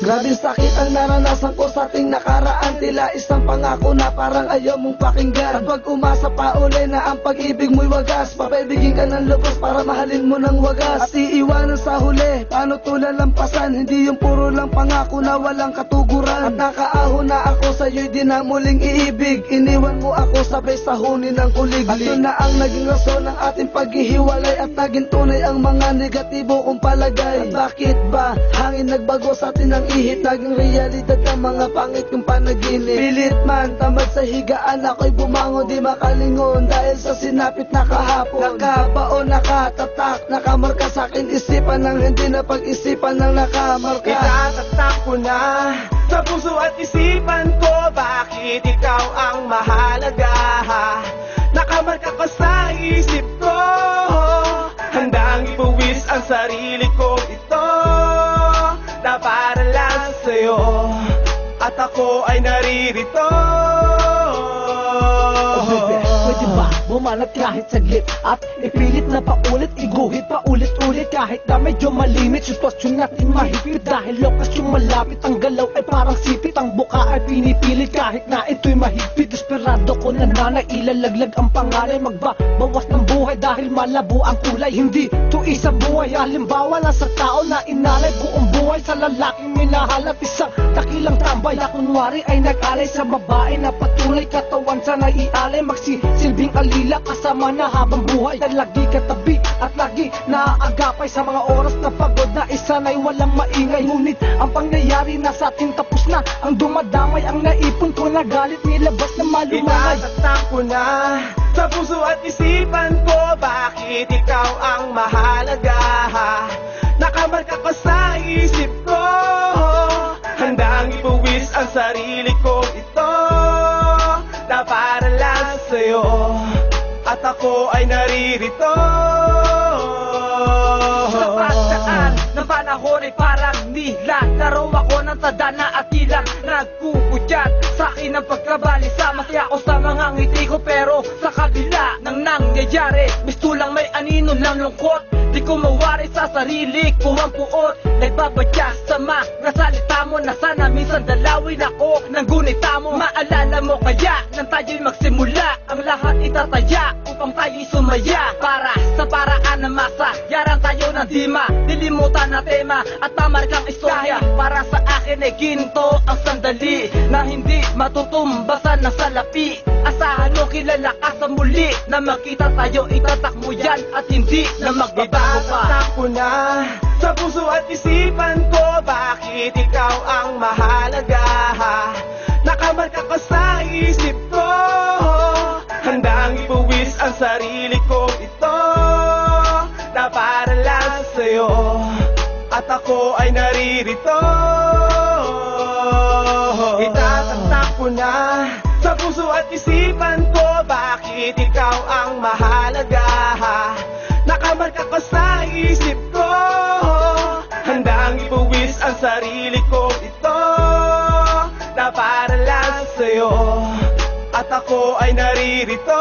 Grabing sakit ang naranasan ko sa ating nakaraan. Tila isang pangako na parang ayaw mong pakinggan. At pag umasa pa uli na ang pag-ibig mo'y wagas, papaibigin ka ng lubos para mahalin mo ng wagas. At iiwanan sa huli, paano tulalampasan? Hindi yung puro lang pangako na walang katuguran. At nakaahon na ako sa'yo'y di na muling iibig. Iniwan mo ako sabay sa huni ng kuliglig. At yun na ang naging rason ng ating paghihiwalay. At naging tunay ang mga negatibo kong palagay. At bakit ba hangin nagbago sa atin ng ihip? Naging realidad ng mga pangit kong panaginip. Pilit man, tamad sa higaan, ako'y bumangon, di makalingon dahil sa sinapit na kahapon. Nakabaon, nakatatak, nakamarka sa akin isipan ng hindi na pag-isipan ng nakamarka. Itatatak ko na sa puso at isipan ko, bakit ikaw ang mahalaga? Nakamarka ka sa isip ko, handang ipuwis ang sarili ko. Ito na para lang sa'yo, at ako ay naririto. Pwede ba bumanat kahit saglit at ipilit na paulit, iguhit paulit-ulit kahit na medyo malimit. Sitwasyon natin mahigpit dahil lokasyon malapit. Ang galaw ay parang sipit, ang buka ay pinipilit kahit na ito'y mahigpit. Desperado ko na ilalaglag ang pangalay, magbabawas ng buhay dahil malabo ang kulay. Hindi to isang buhay, halimbawa lang sa tao na inalay buong buhay sa lalaking minahal at isang dakilang tambay na kunwari ay nag-alay sa babae na patuloy katawan sa naialay. Magsisilbing alila kasama na habang buhay, na lagi katabi at lagi naaagapay sa mga oras na pagod na isanay walang maingay. Ngunit ang pangyayari na sa atin tapos na, ang dumadamay ang naipon ko na galit nilabas na malumangay. Itatatak ko na sa puso at isipan ko, bakit ikaw ang mahalaga? Nakamarka ka sa isip ko, handang ipuwis ang sarili ko. Ito na para lang sa'yo, at ako ay naririto. Sa pagdaan ng panahon ay parang nilalaro ako ng tadhana at ilang nagkukudyat sa akin ang pagkabalisa. Masaya ako sa mga ngiti ko pero sa kabila ng nangyayari, gusto lang may anino lang lungkot. Di ko mawari sa sarili ko ang puot. Nagbabadya sa mga salita mo na sana minsan dalawin ako ng gunita mo. Maalala mo kaya nang tayo'y magsimula, ang lahat itataya upang tayo'y sumaya. Para sa paraan na masayaran tayo ng dima, dilimutan na tema at mamarkang istorya. Para sa akin ay ginto ang sandali na hindi matutumbasan ng salapi. Asahan mo kilala ka sa muli, na makita tayo itatak mo yan at hindi na magbabago pa. Itatatak ko na sa puso at isipan ko, bakit ikaw ang mahalaga? Nakamarka ka sa isip ko, handang ipuwis ang sarili ko. Ito na para lang sa'yo, at ako ay naririto. Itatatak ko na sa puso at isipan ko, bakit ikaw ang mahalaga? Nakamarka ka sa isip ko, handang ipuwis ang sarili ko. Ito na para lang sa'yo, at ako ay naririto.